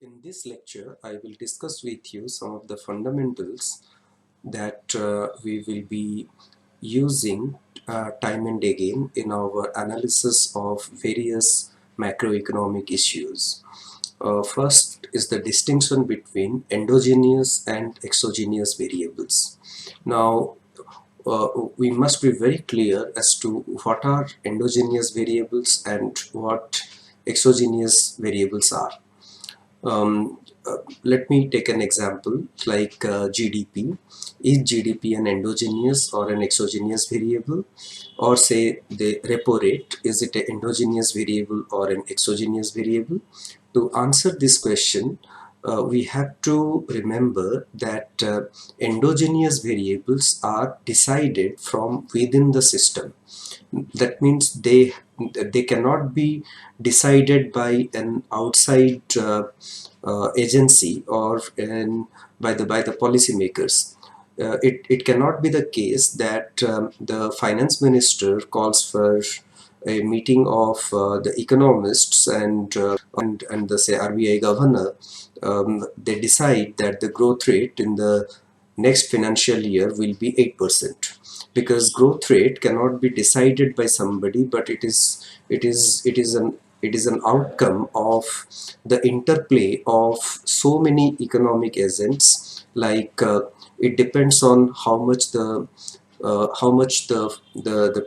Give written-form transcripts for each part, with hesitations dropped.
In this lecture, I will discuss with you some of the fundamentals that we will be using time and again in our analysis of various macroeconomic issues. First is the distinction between endogenous and exogenous variables. Now, we must be very clear as to what are endogenous variables and what exogenous variables are. Um, Let me take an example like GDP. Is GDP an endogenous or an exogenous variable? Or say the repo rate, is it an endogenous variable or an exogenous variable? To answer this question, we have to remember that endogenous variables are decided from within the system. That means they cannot be decided by an outside agency or by the policymakers. It cannot be the case that the finance minister calls for a meeting of the economists and the say RBI governor. They decide that the growth rate in the next financial year will be 8%, because growth rate cannot be decided by somebody, but it is an outcome of the interplay of so many economic agents. Like it depends on how much the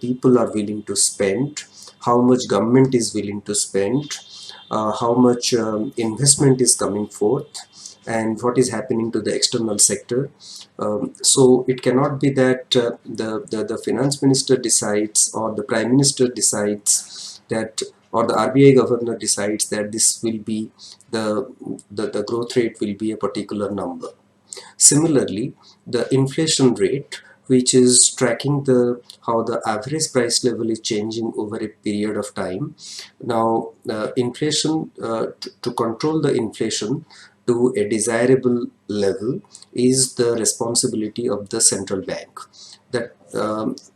people are willing to spend, how much government is willing to spend, how much investment is coming forth, and what is happening to the external sector. So it cannot be that the finance minister decides, or the prime minister decides that, or the RBI governor decides that this will be the growth rate will be a particular number. Similarly, the inflation rate, which is tracking the how the average price level is changing over a period of time. Now, inflation to control the inflation to a desirable level is the responsibility of the central bank. That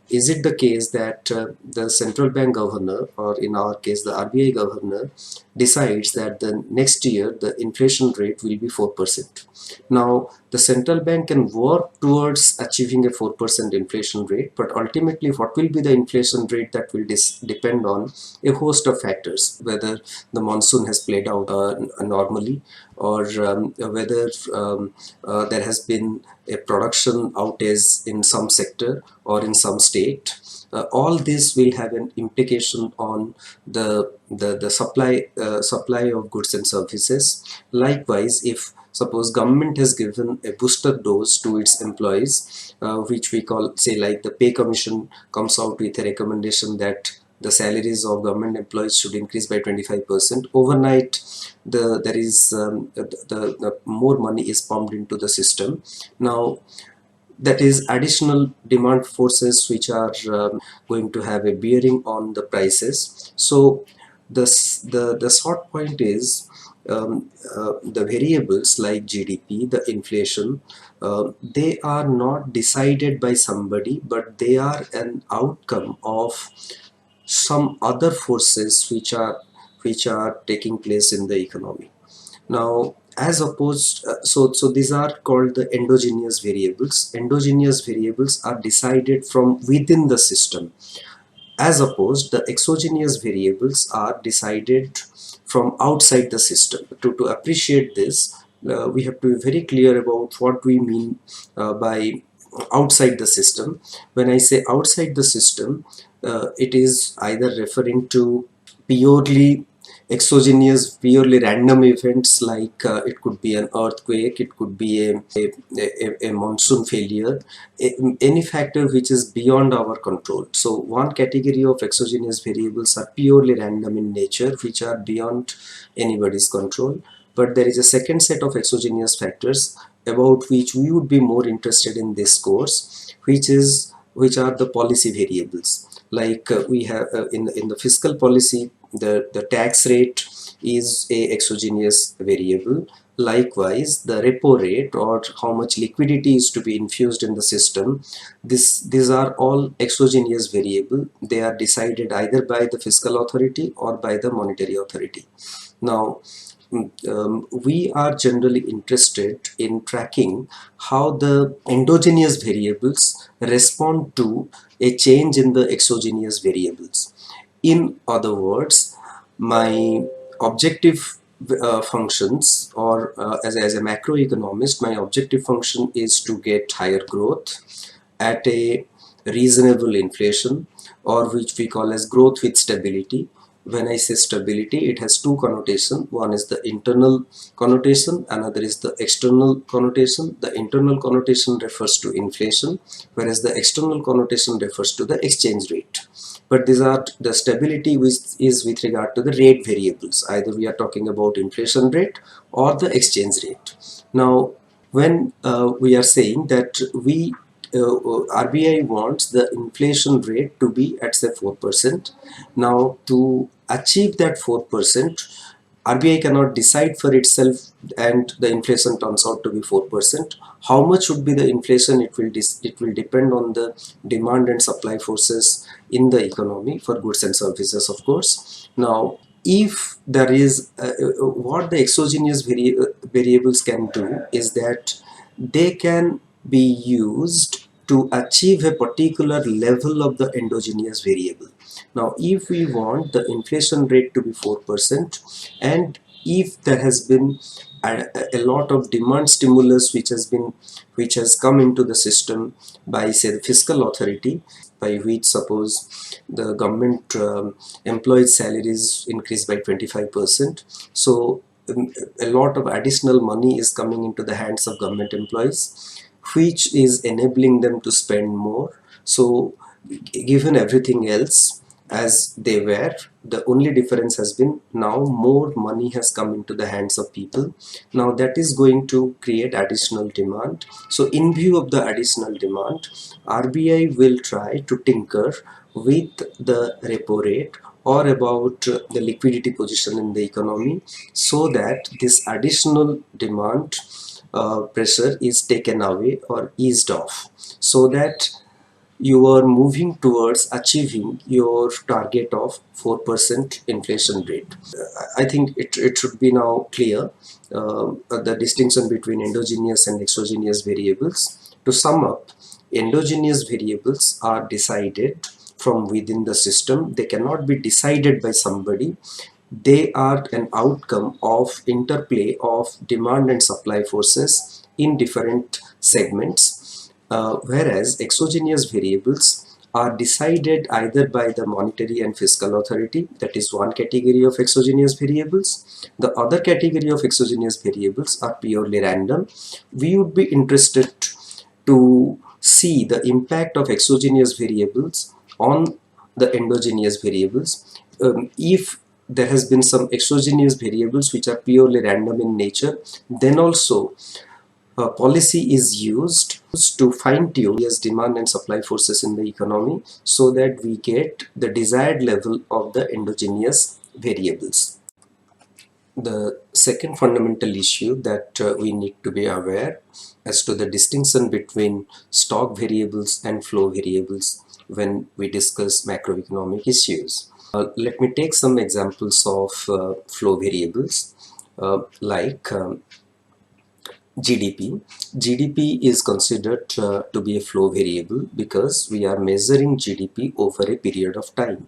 is it the case that the central bank governor, or in our case the RBI governor, decides that the next year the inflation rate will be 4%. Now, the central bank can work towards achieving a 4% inflation rate, but ultimately what will be the inflation rate, that will depend on a host of factors, whether the monsoon has played out normally, or whether there has been a production outage in some sector or in some state. All this will have an implication on the supply of goods and services. Likewise, if suppose government has given a booster dose to its employees, which we call, say, like the pay commission comes out with a recommendation that the salaries of government employees should increase by 25%. Overnight, there is the more money is pumped into the system. Now, that is additional demand forces which are going to have a bearing on the prices. So the short point is, the variables like GDP, the inflation, they are not decided by somebody, but they are an outcome of some other forces which are taking place in the economy. Now, as opposed, so these are called the endogenous variables. Endogenous variables are decided from within the system, as opposed the exogenous variables are decided from outside the system. To appreciate this, we have to be very clear about what we mean by outside the system. When I say outside the system, it is either referring to purely exogenous, purely random events, like it could be an earthquake, it could be a monsoon failure, any factor which is beyond our control. So one category of exogenous variables are purely random in nature, which are beyond anybody's control. But there is a second set of exogenous factors about which we would be more interested in this course, which are the policy variables. Like we have in the fiscal policy, the tax rate is a exogenous variable. Likewise, the repo rate, or how much liquidity is to be infused in the system, these are all exogenous variable. They are decided either by the fiscal authority or by the monetary authority. Now, we are generally interested in tracking how the endogenous variables respond to a change in the exogenous variables. In other words, my objective functions, or as a macroeconomist, my objective function is to get higher growth at a reasonable inflation, or which we call as growth with stability. When I say stability, it has two connotations. One is the internal connotation, another is the external connotation. The internal connotation refers to inflation, whereas the external connotation refers to the exchange rate. But these are the stability which is with regard to the rate variables. Either we are talking about inflation rate or the exchange rate. Now, when we are saying that RBI wants the inflation rate to be at say 4%. Now, to achieve that 4%, RBI cannot decide for itself and the inflation turns out to be 4%. How much would be the inflation? It will depend on the demand and supply forces in the economy for goods and services, of course. Now, if there is what the exogenous variables can do is that they can be used to achieve a particular level of the endogenous variable. Now, if we want the inflation rate to be 4%, and if there has been a lot of demand stimulus which has come into the system by say the fiscal authority, by which suppose the government employees salaries increased by 25%, so a lot of additional money is coming into the hands of government employees, which is enabling them to spend more. So given everything else as they were, the only difference has been now more money has come into the hands of people. Now that is going to create additional demand. So in view of the additional demand, RBI will try to tinker with the repo rate or about the liquidity position in the economy, so that this additional demand pressure is taken away or eased off, so that you are moving towards achieving your target of 4% inflation rate. I think it should be now clear the distinction between endogenous and exogenous variables. To sum up, endogenous variables are decided from within the system. They cannot be decided by somebody. They are an outcome of interplay of demand and supply forces in different segments, whereas exogenous variables are decided either by the monetary and fiscal authority. That is one category of exogenous variables. The other category of exogenous variables are purely random. We would be interested to see the impact of exogenous variables on the endogenous variables. If there has been some exogenous variables which are purely random in nature, then also policy is used to fine-tune yes, demand and supply forces in the economy, so that we get the desired level of the endogenous variables. The second fundamental issue that we need to be aware as to the distinction between stock variables and flow variables when we discuss macroeconomic issues. Let me take some examples of flow variables like GDP. GDP is considered to be a flow variable because we are measuring GDP over a period of time.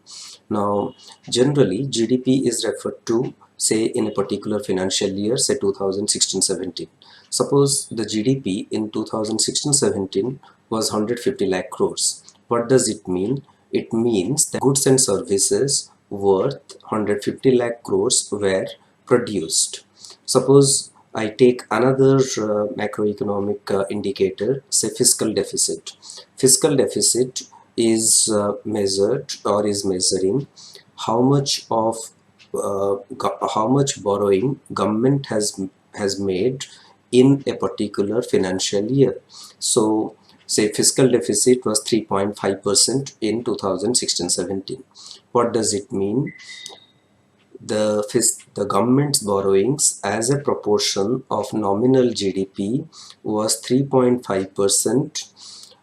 Now, generally, GDP is referred to, say, in a particular financial year, say 2016-17. Suppose the GDP in 2016-17 was 150 lakh crores. What does it mean? It means that goods and services worth 150 lakh crores were produced. Suppose I take another macroeconomic indicator, say fiscal deficit. Fiscal deficit is measured or is measuring how much of how much borrowing government has made in a particular financial year. So say fiscal deficit was 3.5% in 2016-17. What does it mean? The government's borrowings as a proportion of nominal GDP was 3.5%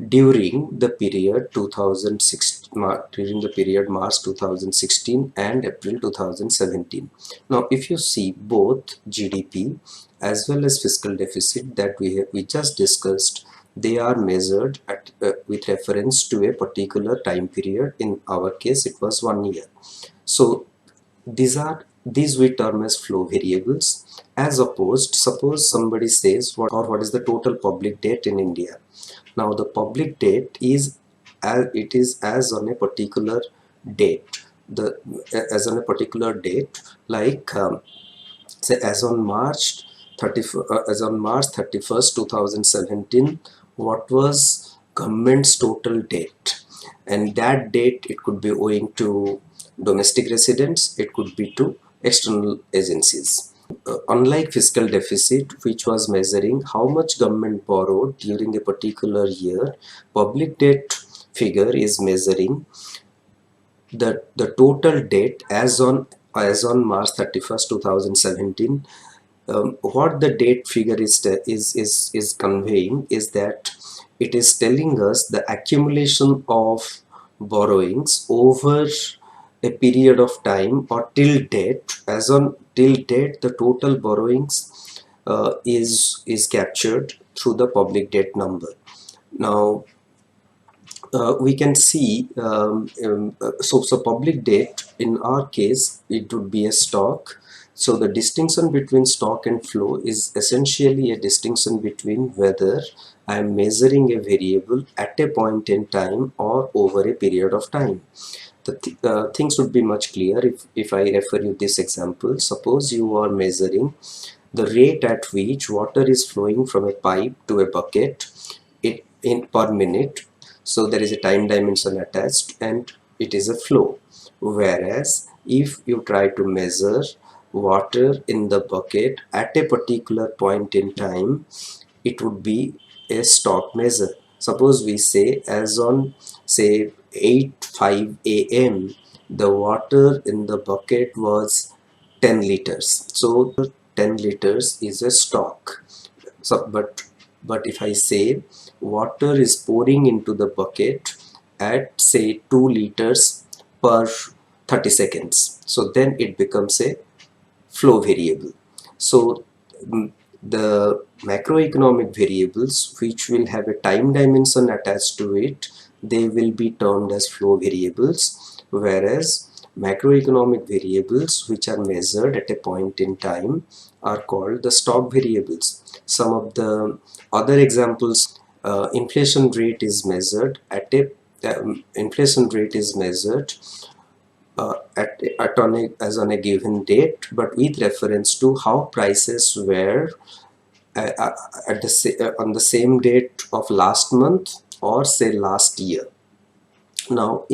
during the period 2016 during the period March 2016 and April 2017. Now, if you see both GDP as well as fiscal deficit that we just discussed, they are measured with reference to a particular time period. In our case, it was 1 year. So these we term as flow variables. As opposed, suppose somebody says what is the total public debt in India. Now the public debt is as on a particular date. The as on a particular date, like say as on March 31st 2017, what was government's total debt, and that date it could be owing to domestic residents, it could be to external agencies. Unlike fiscal deficit, which was measuring how much government borrowed during a particular year, public debt figure is measuring the total debt as on March 31st 2017. What the date figure is conveying is that it is telling us the accumulation of borrowings over a period of time, or till date. As on till date, the total borrowings is captured through the public debt number. Now we can see so public debt, in our case it would be a stock. So the distinction between stock and flow is essentially a distinction between whether I am measuring a variable at a point in time or over a period of time. Things would be much clearer if I refer you this example. Suppose you are measuring the rate at which water is flowing from a pipe to a bucket in per minute. So there is a time dimension attached and it is a flow. Whereas if you try to measure water in the bucket at a particular point in time, it would be a stock measure. Suppose we say as on say 8:05 a.m. the water in the bucket was 10 liters. So 10 liters is a stock. So but if I say water is pouring into the bucket at say 2 liters per 30 seconds, so then it becomes a flow variable. So the macroeconomic variables which will have a time dimension attached to it, they will be termed as flow variables, whereas macroeconomic variables which are measured at a point in time are called the stock variables. Some of the other examples, inflation rate is measured at a inflation rate is measured as on a given date, but with reference to how prices were on the same date of last month or say last year. Now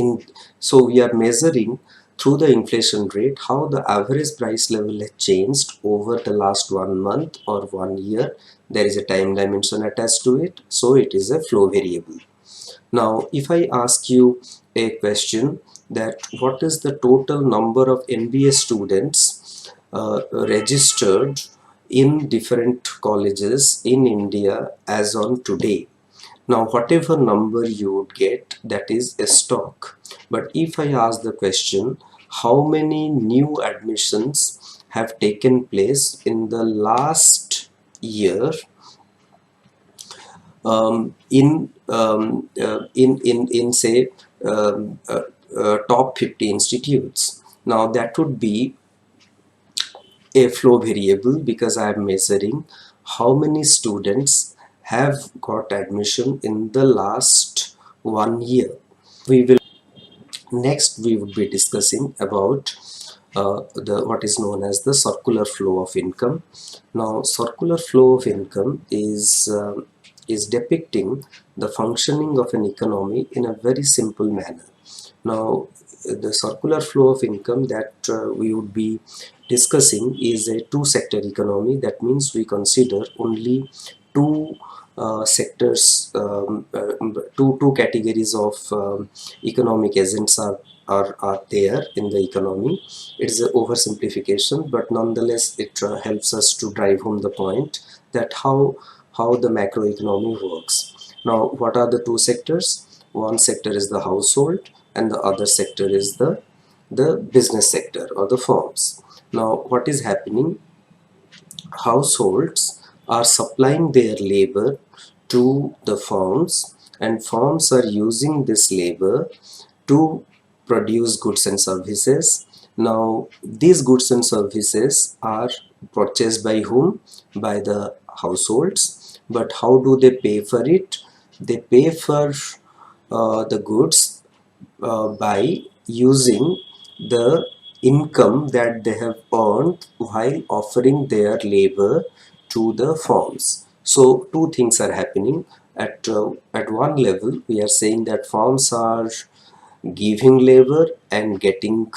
so we are measuring through the inflation rate how the average price level has changed over the last 1 month or 1 year. There is a time dimension attached to it, so it is a flow variable. Now if I ask you a question that what is the total number of MBA students registered in different colleges in India as on today. Now whatever number you would get, that is a stock. But if I ask the question how many new admissions have taken place in the last year in say top 50 institutes, now that would be a flow variable because I am measuring how many students have got admission in the last 1 year. We would be discussing about the what is known as the circular flow of income. Now circular flow of income is depicting the functioning of an economy in a very simple manner. Now the circular flow of income that we would be discussing is a two-sector economy. That means we consider only two sectors, two categories of economic agents are there in the economy. It is an oversimplification, but nonetheless it helps us to drive home the point that how the macroeconomy works. Now what are the two sectors? One sector is the household and the other sector is the business sector or the firms. Now what is happening? Households are supplying their labor to the firms, and firms are using this labor to produce goods and services. Now these goods and services are purchased by whom? By the households. But how do they pay for it? They pay for the goods by using the income that they have earned while offering their labor to the firms. So two things are happening. At one level, we are saying that firms are giving labor and getting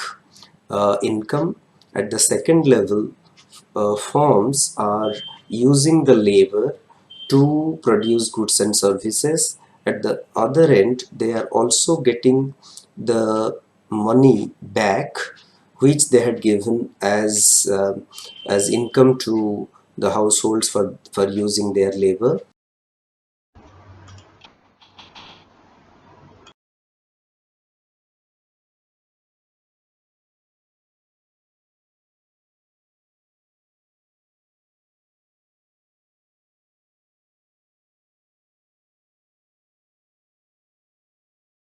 income. At the second level, firms are using the labor to produce goods and services. At the other end, they are also getting the money back which they had given as income to the households for using their labor.